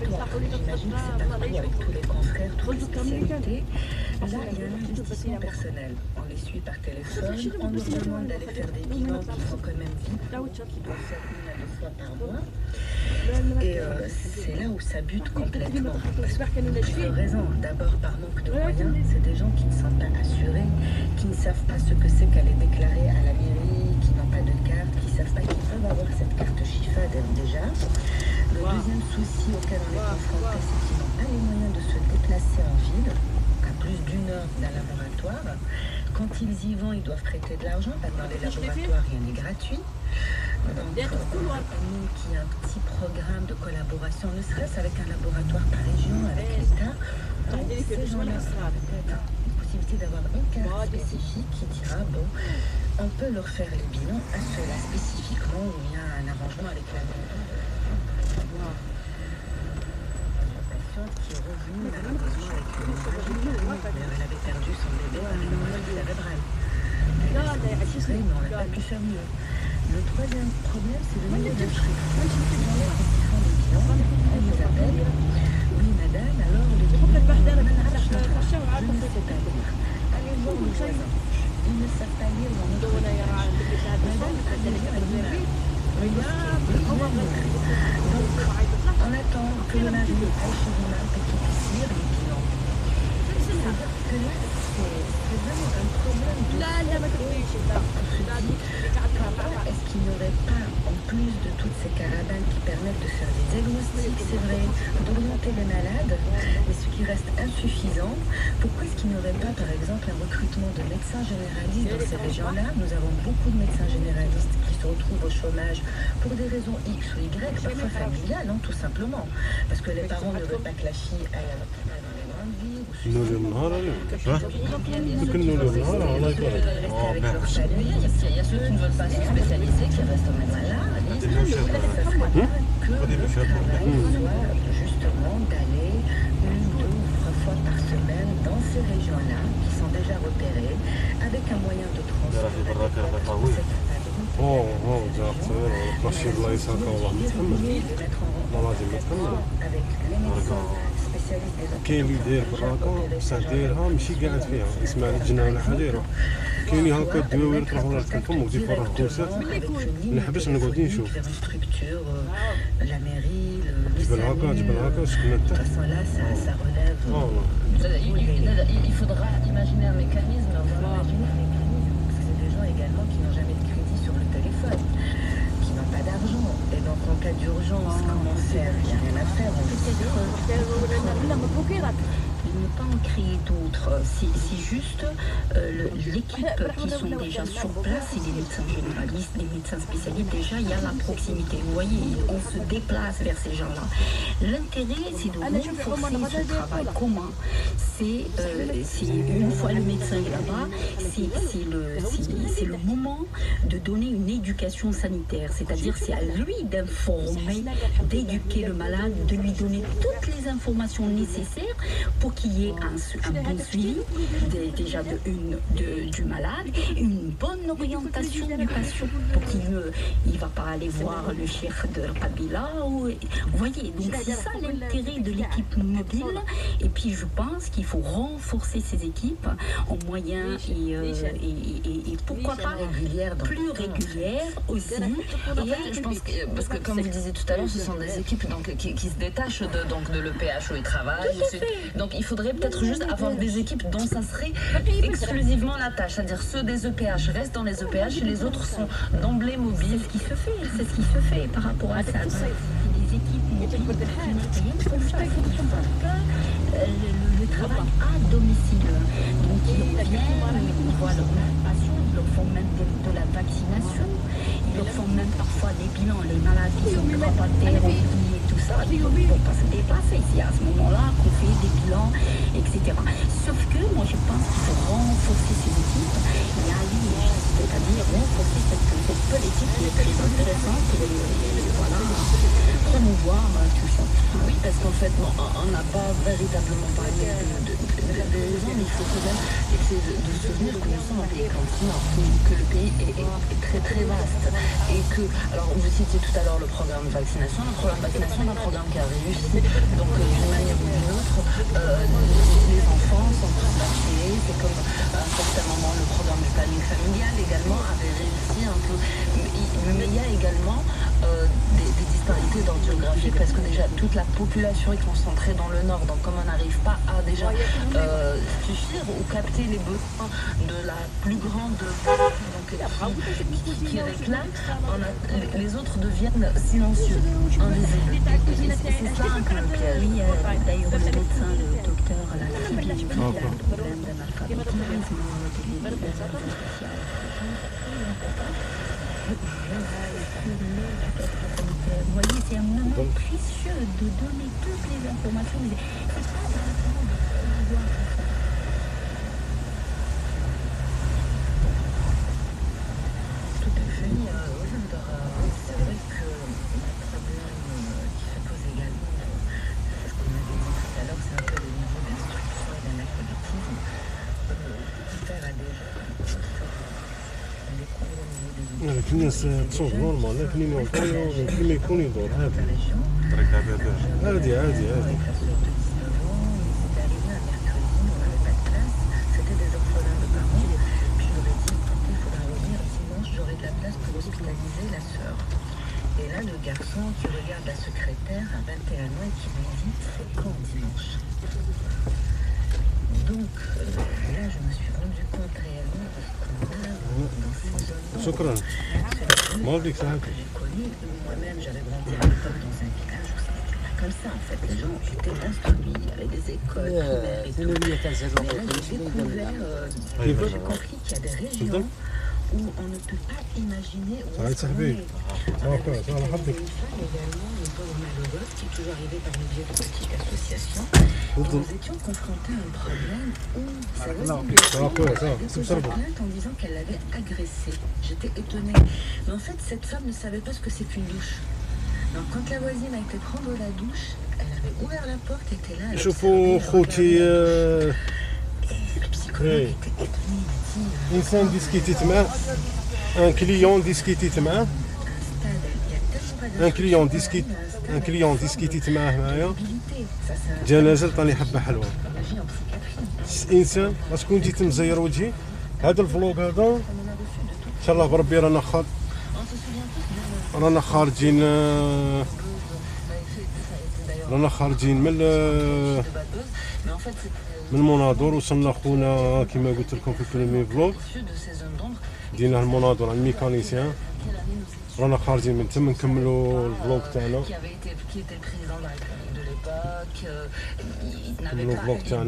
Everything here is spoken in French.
toi. J'imagine que c'est partout avec tous les confrères, toutes les spécialités. Là, il y a un investissement personnel. On les suit par téléphone, on nous demande d'aller faire des bilans qui font quand même vite, qui doivent faire 1 à 2 fois par mois. Et c'est là où ça bute complètement. Parce que pour plusieurs raisons. D'abord par manque de moyens, c'est des gens qui ne sont pas assurés, qui ne savent pas ce que c'est qu'aller déclarer à la mairie, qui n'ont pas de carte, qui ne savent pas qu'ils peuvent avoir cette carte Chifa déjà. Le deuxième souci auquel on est confronté, c'est qu'ils n'ont pas les moyens de se déplacer en ville, à plus d'1 heure d'un laboratoire. Quand ils y vont, ils doivent prêter de l'argent, parce que dans les laboratoires, rien n'est gratuit. Donc, nous qui a un petit programme de collaboration, ne serait-ce avec un laboratoire par région, avec l'État, ces gens-là ont peut-être une possibilité d'avoir une carte spécifique qui dira, bon, on peut leur faire les bilans à ceux-là spécifiquement où il y a un arrangement avec la patiente qui est revenue malheureusement avec une hémorragie. Elle avait perdu son bébé par une hémorragie cérébrale. Elle a été mais on n'a pas pu faire mieux. Le troisième problème, c'est le niveau d'inscription. Les gens qui font les bilans, on nous appelle. Oui, madame, alors les bilans, je ne sais pas lire. Allez voir le voisin. Ils ne savent pas lire dans notre village. Madame, donc, on attend que le mari aille chez l'imam et qu'il puisse lire les bilans. C'est-à-dire que là, c'est vraiment un problème de est-ce qu'il n'y aurait pas, en plus de toutes ces caravanes qui permettent de faire des diagnostics, c'est vrai, d'orienter les malades, mais ce qui reste insuffisant, pourquoi est-ce qu'il n'y aurait pas, par exemple, un recrutement de médecins généralistes dans ces régions-là? Nous avons beaucoup de médecins généralistes qui se retrouvent au chômage pour des raisons X ou Y, parfois familiales, hein, tout simplement, parce que les parents ne veulent pas que la fille aille à l'hôpital dans les grandes villes. نولي النهار يمكن نولي النهار الله يبارك. Il y a ceux qui ne veulent pas se spécialiser, qui restent au même là. Justement d'aller 1, 2 ou 3 fois par semaine dans ces régions-là qui sont déjà repérées avec un moyen de transport. اوه جات ماشي بلايص هكا والله متحمل والله العظيم متحمل. كاين اللي داير براكا بصح دايرها ماشي قاعد فيها يسمع الجنة ولا حاجه يروح. كاين هكا الدواوير تروح ولا الكلفم وتيفرغ كورسات نحبس نقعد نشوف جبل هكا سكنت تحت. Il faudra imaginer un mécanisme, parce que c'est des gens également qui n'ont jamais de crédit sur le téléphone, qui n'ont pas d'argent. Et donc en cas d'urgence, comment faire? Il n'y a rien à faire. Ne pas en créer d'autres. C'est juste l'équipe qui sont déjà sur place et les médecins généralistes, les médecins spécialistes, déjà il y a la proximité. Vous voyez, on se déplace vers ces gens-là. L'intérêt, c'est de renforcer ce travail commun. C'est une fois le médecin est là-bas, c'est le moment de donner une éducation sanitaire. C'est-à-dire c'est à lui d'informer, d'éduquer le malade, de lui donner toutes les informations nécessaires pour qu'il y ait un bon suivi déjà du malade, une bonne orientation du patient pour qu'il ne va pas aller voir le chef de Kabila. Vous voyez, donc c'est ça l'intérêt de l'équipe mobile. Et puis je pense qu'il faut renforcer ces équipes en moyens et pourquoi pas plus régulières aussi. Et je pense que, parce que comme vous le disiez tout à l'heure, ce sont des équipes donc, qui se détachent de l'EPH où ils travaillent. Donc il faudrait peut-être juste avoir des équipes dont ça serait exclusivement la tâche. C'est-à-dire ceux des EPH restent dans les EPH et les autres sont d'emblée mobiles. C'est ce qui se fait par rapport à ça. Les équipes mobiles le travail à domicile. Donc ils viennent, ils voient leur patient, ils leur font même de la vaccination, ils leur font même parfois des bilans, les maladies sont grabataires, et tout ça. Il ne faut pas se déplacer, c'est à ce moment-là qu'on fait des bilans, etc. Sauf que moi je pense qu'il faut renforcer ces équipes et aller, c'est-à-dire renforcer cette politique qui est très intéressante et voilà, promouvoir tout ça. Oui, parce qu'en fait, on n'a pas véritablement parlé faire des raisons, mais il faut quand même essayer de se souvenir que nous sommes un pays continent, que le pays est très très vaste. Et que, alors vous citiez tout à l'heure le programme de vaccination. Le programme de vaccination est un programme qui a réussi. Donc d'une manière ou d'une autre, les enfants sont tous vaccinés. C'est comme à un certain moment le programme du planning familial également avait réussi un peu. Mais il y a également des disparités d'ordre géographique parce que déjà toute la population est concentrée dans le nord. Donc comme on n'arrive pas à déjà suffire ou capter les besoins de la plus grande qui réclame, les autres deviennent silencieux, invisibles. C'est ça un peu le piège. Oui, d'ailleurs le médecin, le docteur, la fille du il a un problème d'analphabétisme, vous voyez, c'est un moment précieux de donner toutes les informations. Mais c'est pas vraiment de pouvoir Tout à fait. C'est vrai que le problème qui se pose également, c'est ce qu'on avait dit tout à l'heure, c'est un peu le niveau d'instruction et d'analphabétisme. Faire à des cours au niveau des لكن الناس تصوت نورمال لكن يمكن ما يكون يدور عادي عادي عادي عادي Et là, le garçon qui regarde la secrétaire à 21 ans et qui lui dit c'est quand dimanche. Donc là, je me suis rendu compte réellement de ce qu'on a dans ces zones. شكرا ما بديك ساعات Que j'ai connu, moi-même, j'avais grandi à l'époque dans un village où c'était pas comme ça en fait. Les gens étaient instruits, il y avait des écoles primaires et tout. Mais là, j'ai découvert, j'ai compris qu'il y a des régions où on ne peut pas imaginer où Ça va être servi. Ça va quoi, ça va la حظك. Également, une pauvre malheureuse qui est toujours arrivée par le biais de petites associations. Nous étions confrontés à un problème où sa voisine Ça va quoi, ça va déposé c'est بصربة plainte en disant qu'elle l'avait agressée. J'étais étonnée. Mais en fait, cette femme ne savait pas ce que c'est qu'une douche. Donc quand la voisine a été prendre la douche, elle avait ouvert la porte, était là. elle شوفوا observait, خوتي regardait. Et le psychologue était étonné, il a dit انسان ديسكيتيت معاه ان كليون ديسكيتيت معاه ان كليون ديسكيتيت معاه معايا جا نازل عطاني حبه حلوه انسان شكون جيت مزير وجهي هذا الفلوق هذا ان شاء الله بربي رانا خارجين من المناظر وصلنا خونا كما قلت لكم في البريمي فلوق دينا المناظر على الميكانيسيان رانا خارجين من تما نكملوا الفلوق تاعنا qui était le président de la République de l'époque, il n'avait نكملوا pas الفلوق تاعنا